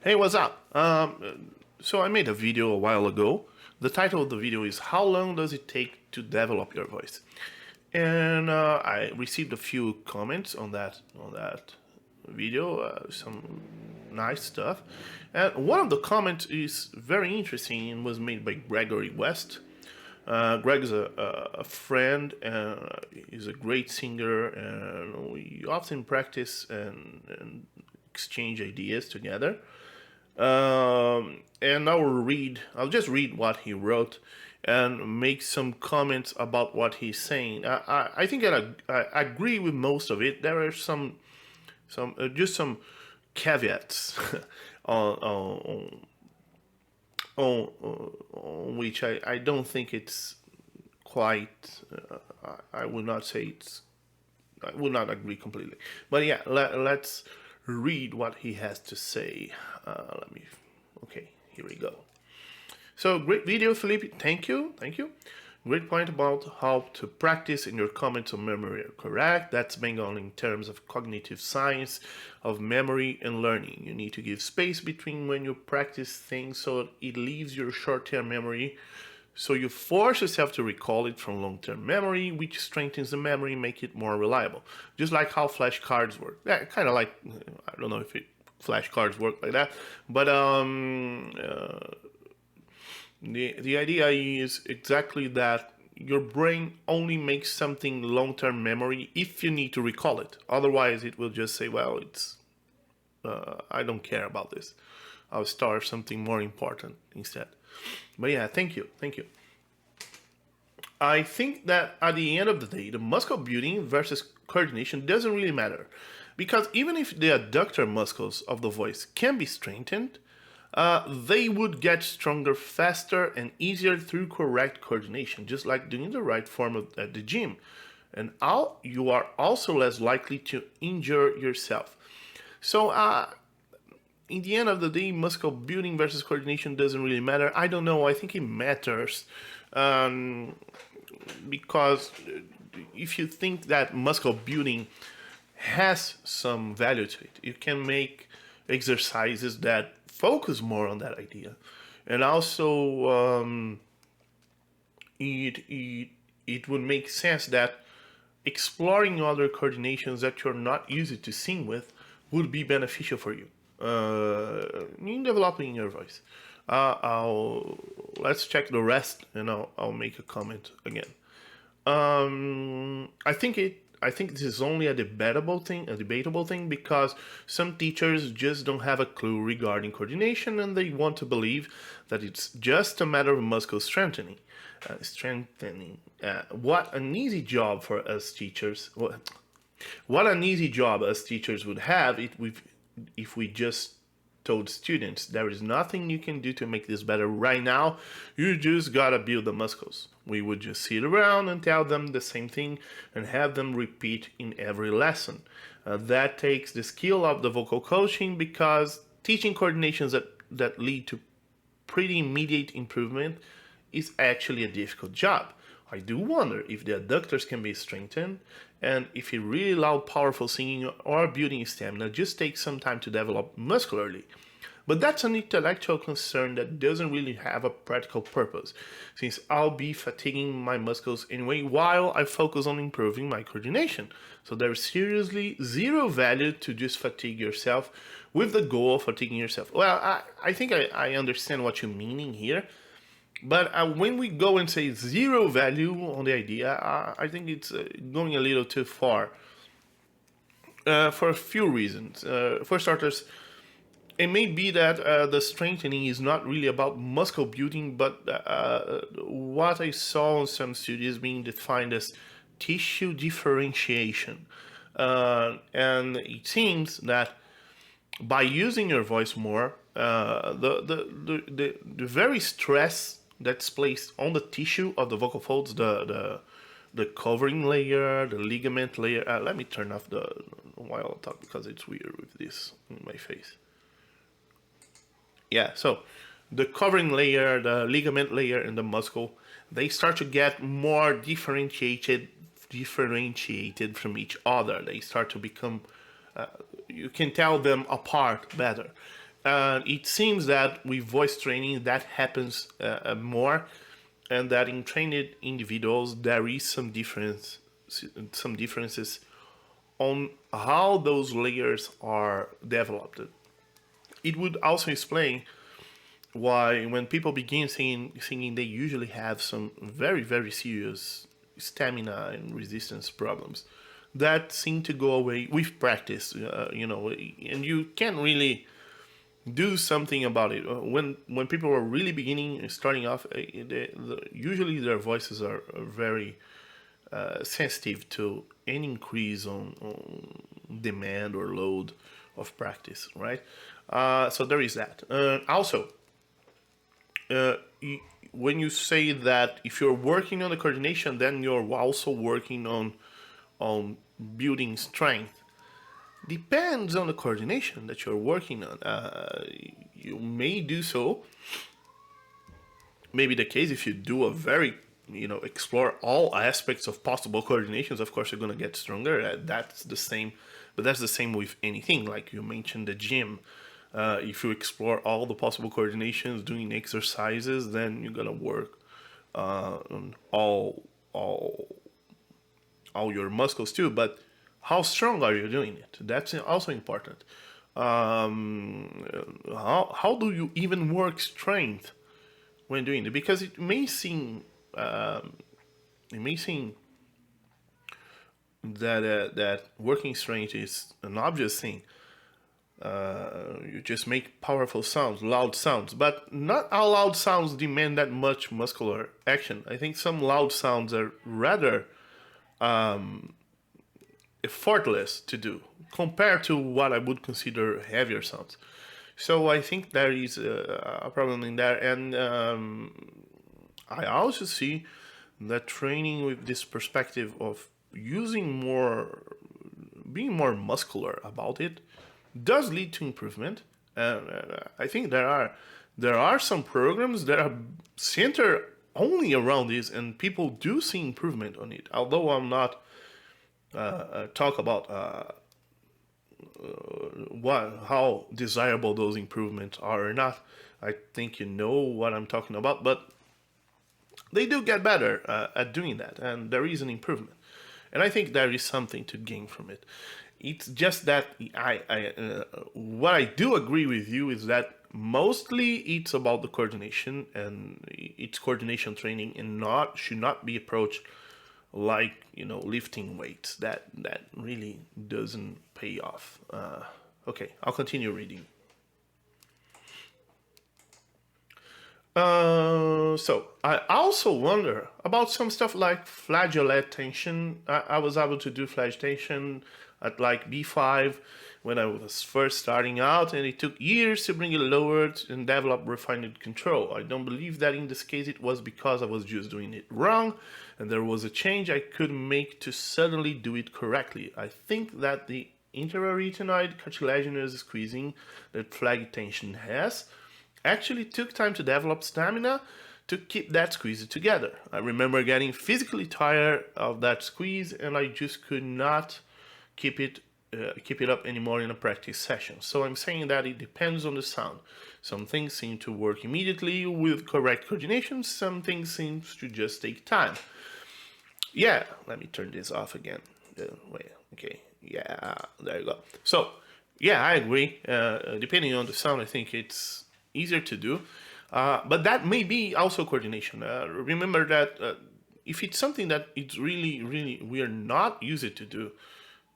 Hey, what's up? So I made a video a while ago. The title of the video is "How long does it take to develop your voice?" And I received a few comments on that video, some nice stuff. And one of the comments is very interesting and was made by Gregory West. Greg is a friend and he's a great singer, and we often practice and exchange ideas together. And I'll just read what he wrote and make some comments about what he's saying. I think I agree with most of it. There are just some caveats on, on which I don't think it's quite. I would not say it's. I would not agree completely. But yeah, let's read what he has to say. Let me. Okay, here we go. So great video, Felipe. Thank you. Great point about how to practice and your comments on memory are correct. That's bang on in terms of cognitive science of memory and learning. You need to give space between when you practice things so it leaves your short-term memory. So you force yourself to recall it from long-term memory, which strengthens the memory, make it more reliable. Just like how flashcards work. Yeah, kind of like, I don't know if flashcards work like that, but the idea is exactly that your brain only makes something long-term memory if you need to recall it. Otherwise, it will just say, well, it's I don't care about this. I'll start something more important instead. But yeah, thank you. I think that at the end of the day, the muscle building versus coordination doesn't really matter. Because even if the adductor muscles of the voice can be strengthened, they would get stronger faster and easier through correct coordination, just like doing the right form at the gym. And you are also less likely to injure yourself. So, in the end of the day, muscle building versus coordination doesn't really matter. I don't know. I think it matters because if you think that muscle building has some value to it, you can make exercises that focus more on that idea, and also it would make sense that exploring other coordinations that you're not used to sing with would be beneficial for you in developing your voice. Let's check the rest, and I'll make a comment again. I think this is only a debatable thing, because some teachers just don't have a clue regarding coordination, and they want to believe that it's just a matter of muscle strengthening. What an easy job for us teachers. What an easy job us teachers would have if we just told students there is nothing you can do to make this better right now. You just gotta build the muscles. We would just sit around and tell them the same thing and have them repeat in every lesson. That takes the skill of the vocal coaching, because teaching coordinations that lead to pretty immediate improvement is actually a difficult job. I do wonder if the adductors can be strengthened, and if a really loud, powerful singing or building stamina just takes some time to develop muscularly. But that's an intellectual concern that doesn't really have a practical purpose, since I'll be fatiguing my muscles anyway while I focus on improving my coordination. So there's seriously zero value to just fatigue yourself with the goal of fatiguing yourself. Well, I think I understand what you're meaning here. But when we go and say zero value on the idea, I think it's going a little too far for a few reasons. For starters, it may be that the strengthening is not really about muscle building, but what I saw in some studies being defined as tissue differentiation. And it seems that by using your voice more, the very stress that's placed on the tissue of the vocal folds, the covering layer, the ligament layer. Let me turn off the while I talk, because it's weird with this in my face. Yeah, so the covering layer, the ligament layer, and the muscle, they start to get more differentiated from each other. They start to become, you can tell them apart better. And it seems that with voice training that happens more, and that in trained individuals there is some differences on how those layers are developed. It would also explain why when people begin singing, they usually have some very, very serious stamina and resistance problems that seem to go away with practice, and you can't really do something about it. When people are really beginning and starting off, usually their voices are very sensitive to any increase on demand or load of practice, right? So there is that. Also, uh, when you say that if you're working on the coordination, then you're also working on building strength. Depends on the coordination that you're working on. You may do so. Maybe the case if you do a very, explore all aspects of possible coordinations. Of course, you're gonna get stronger. That's the same, but that's the same with anything. Like you mentioned, the gym. If you explore all the possible coordinations doing exercises, then you're gonna work on all your muscles too. But how strong are you doing it? That's also important. How do you even work strength when doing it? Because it may seem that working strength is an obvious thing. You just make powerful sounds, loud sounds, but not all loud sounds demand that much muscular action. I think some loud sounds are rather effortless to do compared to what I would consider heavier sounds. So I think there is a problem in there, and I also see that training with this perspective of being more muscular about it, does lead to improvement. And I think there are some programs that are centered only around this, and people do see improvement on it. Although I'm not talk about how desirable those improvements are or not. I think you know what I'm talking about, but they do get better at doing that, and there is an improvement, and I think there is something to gain from it. It's just that what I do agree with you is that mostly it's about the coordination, and it's coordination training, and should not be approached like lifting weights. That really doesn't pay off. Okay, I'll continue reading. So I also wonder about some stuff like flageolet tension. I was able to do flageolet at like B5 when I was first starting out, and it took years to bring it lowered and develop refined control. I don't believe that in this case it was because I was just doing it wrong, and there was a change I could make to suddenly do it correctly. I think that the intraretinoid cartilaginous squeezing that flag tension has actually took time to develop stamina to keep that squeeze together. I remember getting physically tired of that squeeze, and I just could not keep it up anymore in a practice session. So I'm saying that it depends on the sound. Some things seem to work immediately with correct coordination. Some things seem to just take time. Yeah, let me turn this off again. Wait, okay, yeah, there you go. So, yeah, I agree. Depending on the sound, I think it's easier to do. But that may be also coordination. Remember that if it's something that it's really, really we are not used to do,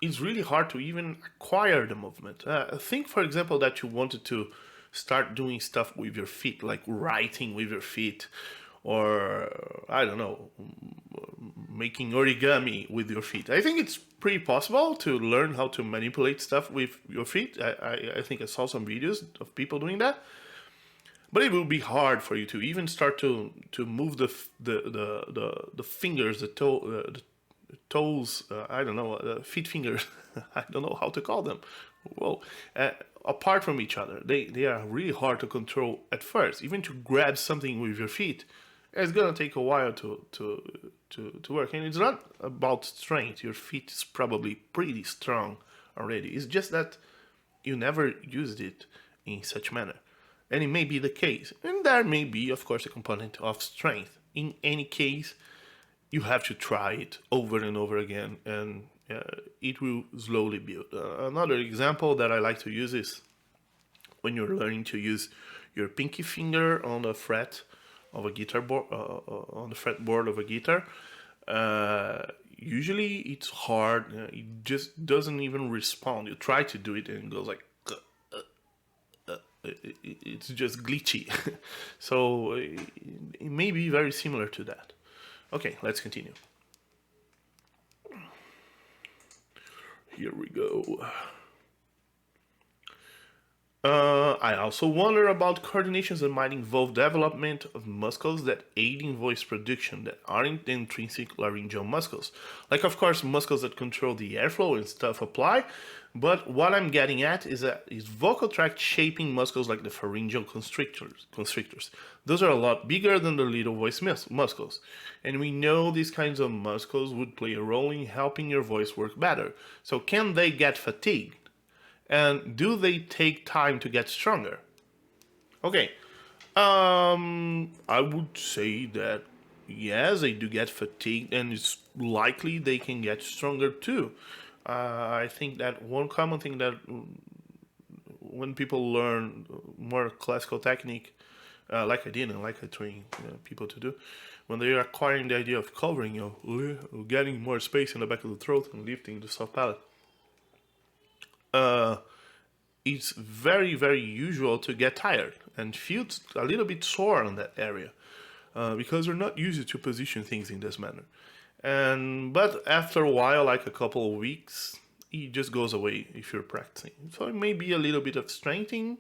it's really hard to even acquire the movement. Think, for example, that you wanted to start doing stuff with your feet, like writing with your feet, or I don't know, making origami with your feet. I think it's pretty possible to learn how to manipulate stuff with your feet. I think I saw some videos of people doing that. But it will be hard for you to even start to move the fingers, the toes. I don't know, feet fingers. I don't know how to call them. Well, apart from each other, they are really hard to control at first. Even to grab something with your feet, it's gonna take a while to work. And it's not about strength. Your feet is probably pretty strong already. It's just that you never used it in such manner. And it may be the case. And there may be, of course, a component of strength. In any case, you have to try it over and over again, and it will slowly build. Another example that I like to use is when you're learning to use your pinky finger on the fret of a guitar board, on the fretboard of a guitar. Usually it's hard. It just doesn't even respond. You try to do it and it goes like, it's just glitchy. So it may be very similar to that. Okay, let's continue. Here we go. I also wonder about coordinations that might involve development of muscles that aid in voice production that aren't intrinsic laryngeal muscles. Like, of course, muscles that control the airflow and stuff apply, but what I'm getting at is vocal tract shaping muscles like the pharyngeal constrictors. Those are a lot bigger than the little voice muscles, and we know these kinds of muscles would play a role in helping your voice work better. So can they get fatigued? And do they take time to get stronger? Okay, I would say that yes, they do get fatigued, and it's likely they can get stronger too. I think that one common thing that when people learn more classical technique, like I did and like I train people to do, when they are acquiring the idea of covering, getting more space in the back of the throat and lifting the soft palate, it's very, very usual to get tired and feel a little bit sore on that area because we're not used to position things in this manner. But after a while, like a couple of weeks, it just goes away if you're practicing. So it may be a little bit of strengthening,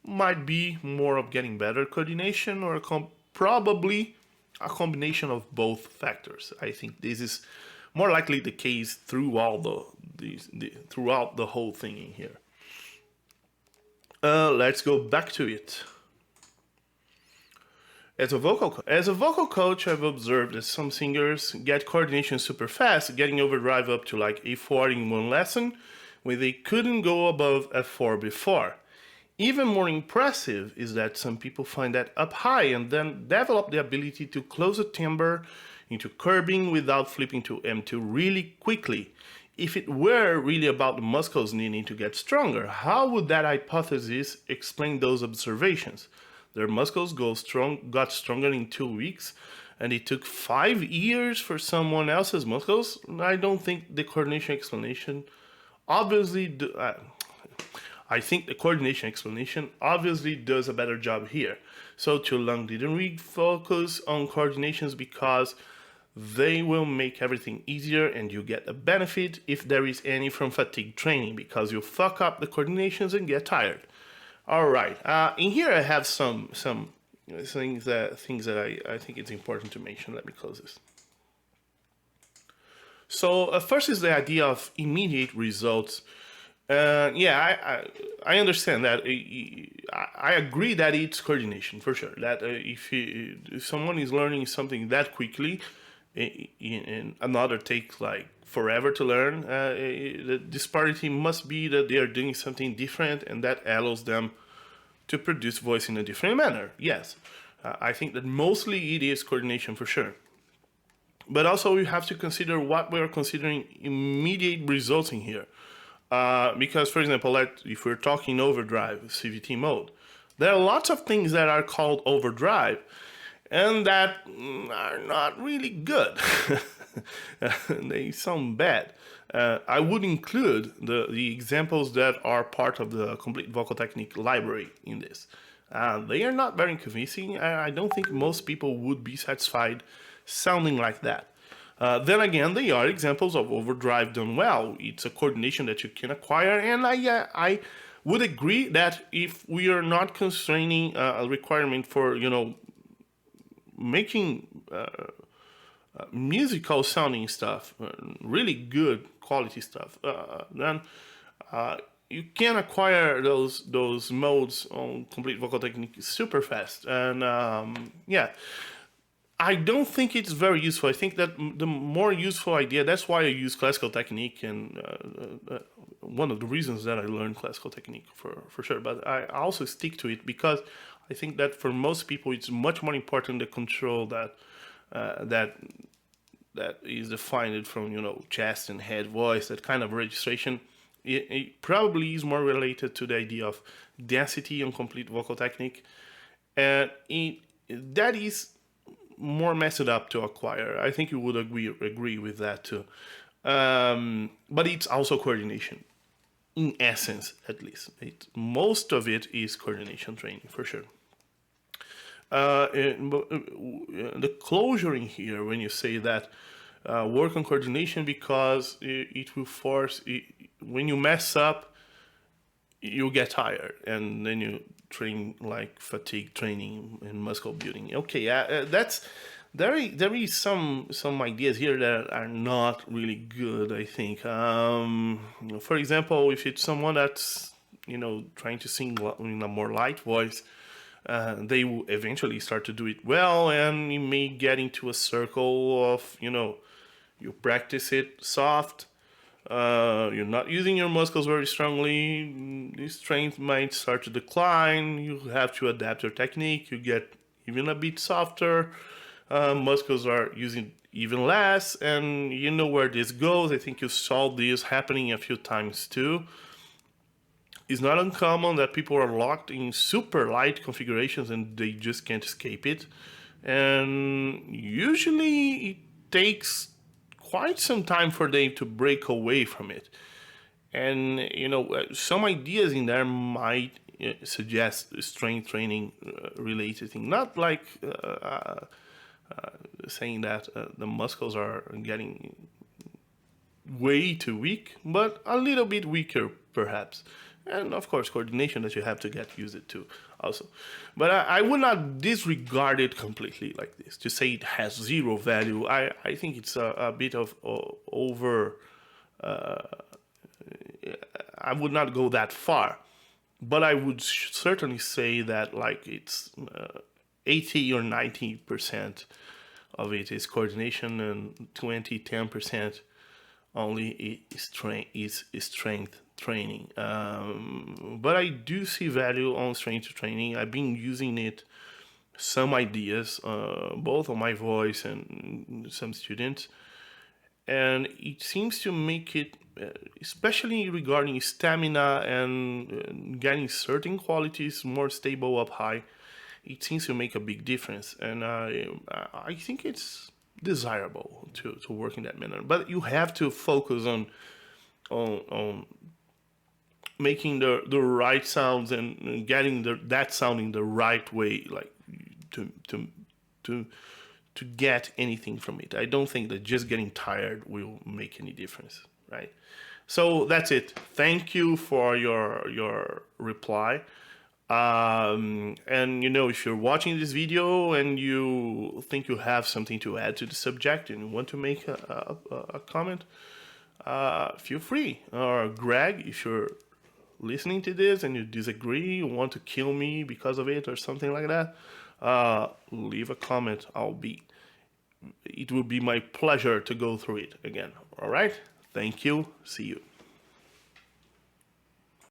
might be more of getting better coordination, or probably a combination of both factors. I think this is more likely the case throughout the whole thing in here. Let's go back to it. As a vocal coach, I've observed that some singers get coordination super fast, getting overdrive up to like A4 in one lesson, when they couldn't go above F4 before. Even more impressive is that some people find that up high and then develop the ability to close a timbre into curbing without flipping to M2 really quickly. If it were really about the muscles needing to get stronger, how would that hypothesis explain those observations? Their muscles got stronger in 2 weeks, and it took 5 years for someone else's muscles. I don't think the coordination explanation I think the coordination explanation obviously does a better job here. So too long didn't we focus on coordinations because they will make everything easier and you get a benefit if there is any from fatigue training because you fuck up the coordinations and get tired. All right. In here I have some things that I think it's important to mention. Let me close this. So first is the idea of immediate results. I understand that. I agree that it's coordination for sure. That if someone is learning something that quickly, and another takes like forever to learn, the disparity must be that they are doing something different, and that allows them to produce voice in a different manner. Yes, I think that mostly it is coordination for sure. But also we have to consider what we are considering immediate results in here. Because, for example, if we're talking overdrive, CVT mode, there are lots of things that are called overdrive and that are not really good. They sound bad. I would include the examples that are part of the complete vocal technique library in this. They are not very convincing. I don't think most people would be satisfied sounding like that. Then again, they are examples of overdrive done well. It's a coordination that you can acquire, and I would agree that if we are not constraining a requirement for, making musical sounding stuff, really good quality stuff, then you can acquire those modes on complete vocal technique super fast. And I don't think it's very useful. I think that the more useful idea, that's why I use classical technique, and one of the reasons that I learned classical technique for sure. But I also stick to it because I think that for most people, it's much more important the control that that is defined from, chest and head voice, that kind of registration. It probably is more related to the idea of density and complete vocal technique, and that is more messed up to acquire. I think you would agree with that too. But it's also coordination, in essence, at least. Most of it is coordination training for sure. The closure in here, when you say that work on coordination, because it will force when you mess up, you get tired, and then you train like fatigue training and muscle building. Okay, that's there is some ideas here that are not really good, I think. For example, if it's someone that's trying to sing in a more light voice, they will eventually start to do it well, and you may get into a circle of you practice it soft, you're not using your muscles very strongly, the strength might start to decline, you have to adapt your technique, you get even a bit softer, muscles are using even less, and you know where this goes. I think you saw this happening a few times too. It's not uncommon that people are locked in super light configurations and they just can't escape it. And usually it takes quite some time for them to break away from it. And, some ideas in there might suggest strength training related thing. Not like saying that the muscles are getting way too weak, but a little bit weaker perhaps. And of course, coordination that you have to get used to also. But I would not disregard it completely like this, to say it has zero value. I think it's a bit of over, I would not go that far. But I would certainly say that like it's 80 or 90% of it is coordination, and 10% only is strength training. But I do see value on strength training. I've been using it, some ideas, both on my voice and some students, and it seems to make it, especially regarding stamina and getting certain qualities more stable up high, it seems to make a big difference. And I think it's desirable to work in that manner. But you have to focus on making the right sounds and getting that sounding the right way, like to get anything from it. I don't think that just getting tired will make any difference, right? So that's it. Thank you for your reply. And if you're watching this video and you think you have something to add to the subject and you want to make a comment, feel free. Or Greg, if you're listening to this and you disagree, you want to kill me because of it or something like that, leave a comment. It will be my pleasure to go through it again. All right? Thank you. See you.